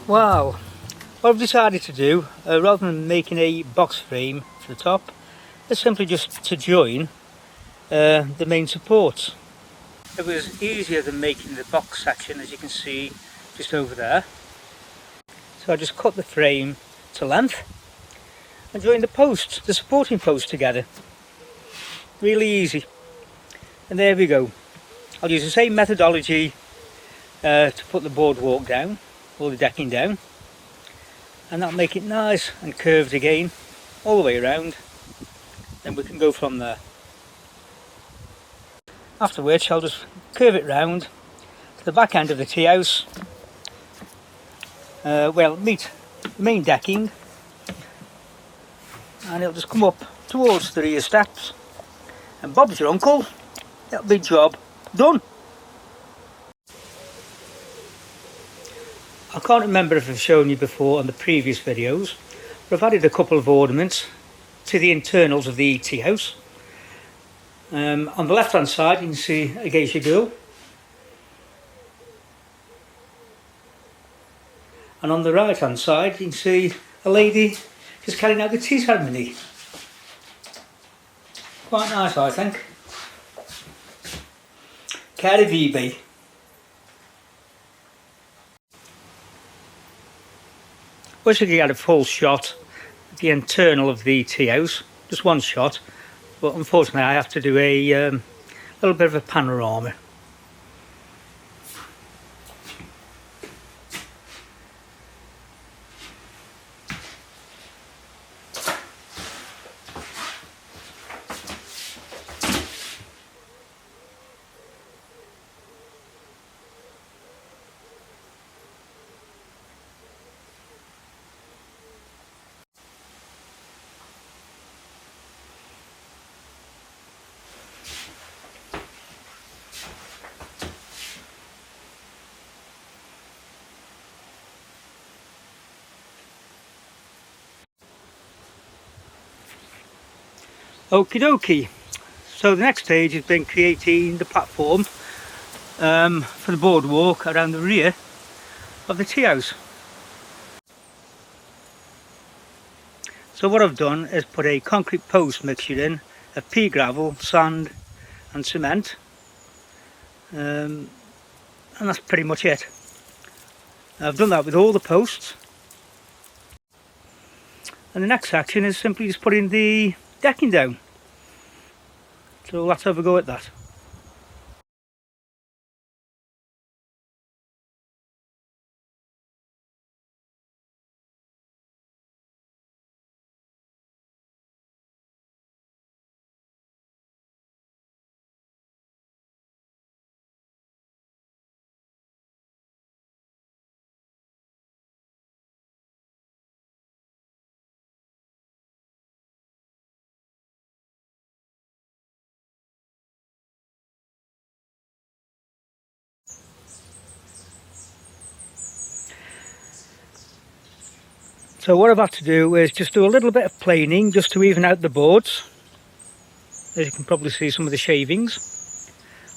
Wow, what I've decided to do, rather than making a box frame for the top, is simply just to join the main supports. It was easier than making the box section, as you can see just over there. So I just cut the frame to length and joined the posts, the supporting posts together. Really easy. And there we go. I'll use the same methodology to put the boardwalk down, or the decking down, and that'll make it nice and curved again all the way around. Then we can go from there. After which I'll just curve it round to the back end of the tea house, well, meet the main decking, and it'll just come up towards the rear steps, and Bob's your uncle. That'll be job done. I can't remember if I've shown you before on the previous videos, but I've added a couple of ornaments to the internals of the tea house. On the left hand side you can see a geisha girl, and on the right hand side you can see a lady just carrying out the tea ceremony. Quite nice, I think. Care of eBay. Wish I could get a full shot of the internal of the tea house, just one shot, but unfortunately I have to do a little bit of a panorama. Okie dokie. So the next stage has been creating the platform for the boardwalk around the rear of the tea house. So what I've done is put a concrete post mixture in of pea gravel, sand and cement, and that's pretty much it. I've done that with all the posts, and the next section is simply just putting the decking down. So let's have a go at that. So what I've had to do is just do a little bit of planing just to even out the boards. As you can probably see some of the shavings.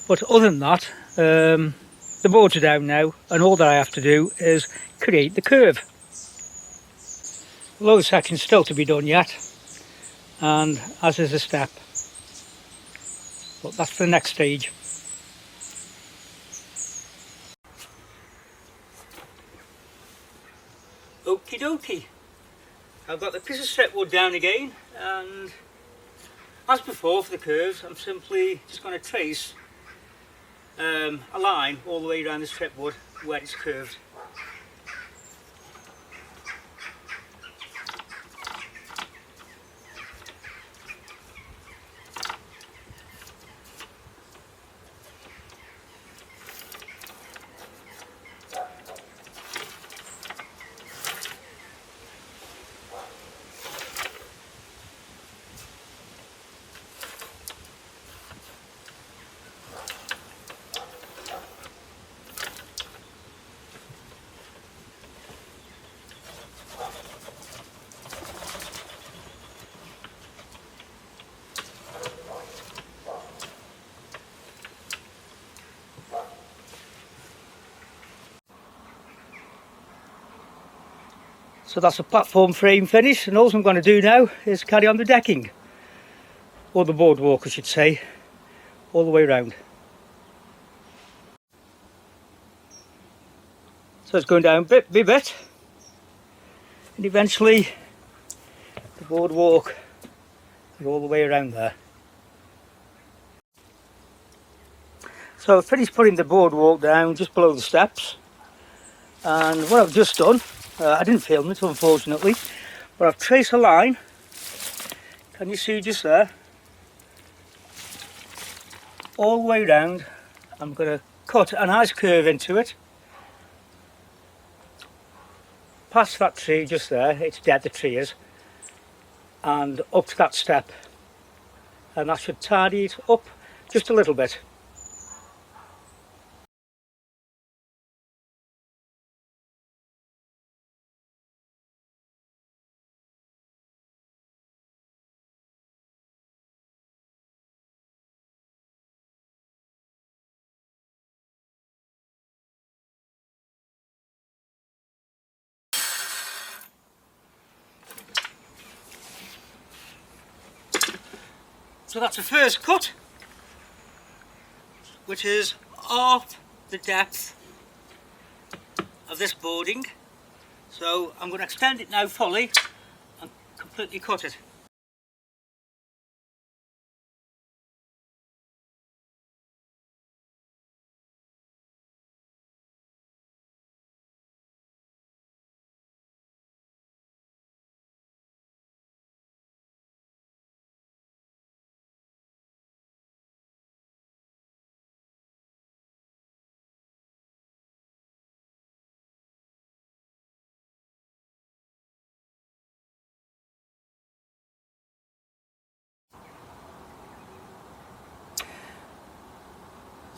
But other than that, the boards are down now, and all that I have to do is create the curve. The lower section's still to be done yet, and as is a step. But that's the next stage. Okie dokie. I've got the piece of strip wood down again, and as before for the curves I'm simply just going to trace a line all the way around the strip wood where it's curved. So that's the platform frame finished, and all I'm going to do now is carry on the decking, or the boardwalk I should say, all the way around. So it's going down bit by bit, and eventually the boardwalk is all the way around there. So I've finished putting the boardwalk down just below the steps, and what I've just done, I didn't film it unfortunately, but I've traced a line, can you see just there, all the way around. I'm going to cut a nice curve into it, past that tree just there, it's dead, the tree is, and up to that step, and that should tidy it up just a little bit. So that's the first cut, which is half the depth of this boarding. So I'm going to extend it now fully and completely cut it.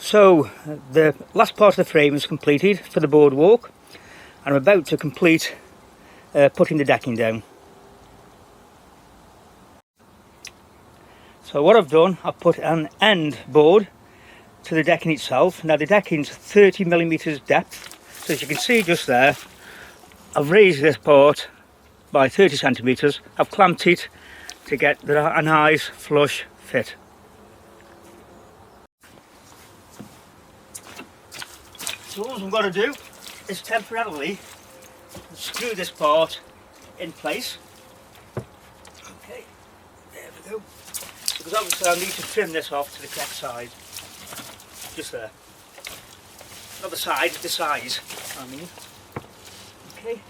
So the last part of the frame is completed for the boardwalk, and I'm about to complete putting the decking down. So what I've done, I've put an end board to the decking itself. Now the decking's 30mm depth, so as you can see just there, I've raised this part by 30cm. I've clamped it to get a nice flush fit. So all I'm going to do is temporarily screw this part in place. Okay, there we go. Because obviously I need to trim this off to the correct size. Just there. Not the side, the size, I mean. Okay.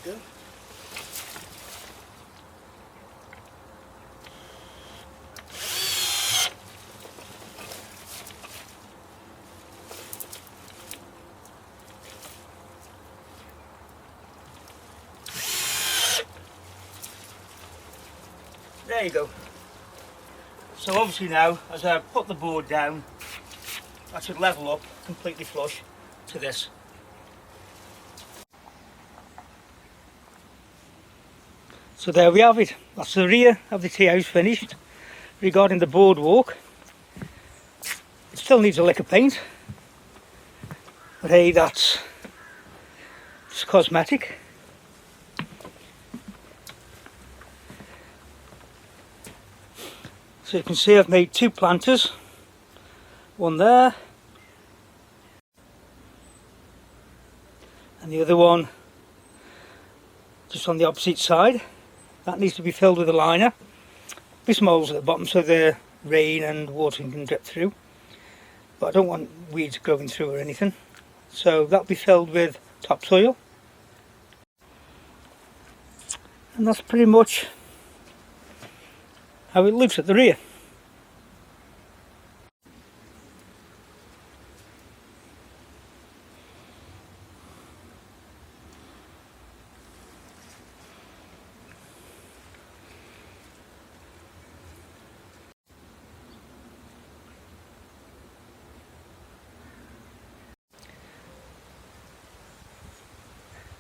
There we go. There you go. So obviously now, as I put the board down, I should level up completely flush to this. So there we have it. That's the rear of the tea house finished. Regarding the boardwalk, it still needs a lick of paint, but hey, that's just cosmetic. So you can see I've made two planters, one there and the other one just on the opposite side. That needs to be filled with a liner. Be some holes at the bottom so the rain and water can drip through, but I don't want weeds growing through or anything, so that'll be filled with topsoil. And that's pretty much how it looks at the rear.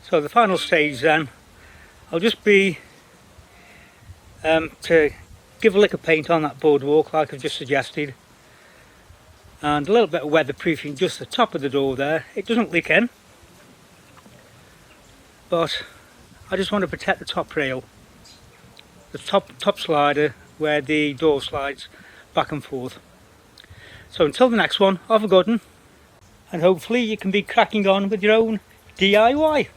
So the final stage then, I'll just be to give a lick of paint on that boardwalk like I've just suggested, and a little bit of weatherproofing just the top of the door there. It doesn't leak in, but I just want to protect the top rail, the top slider where the door slides back and forth. So until the next one, have a good one, and hopefully you can be cracking on with your own DIY.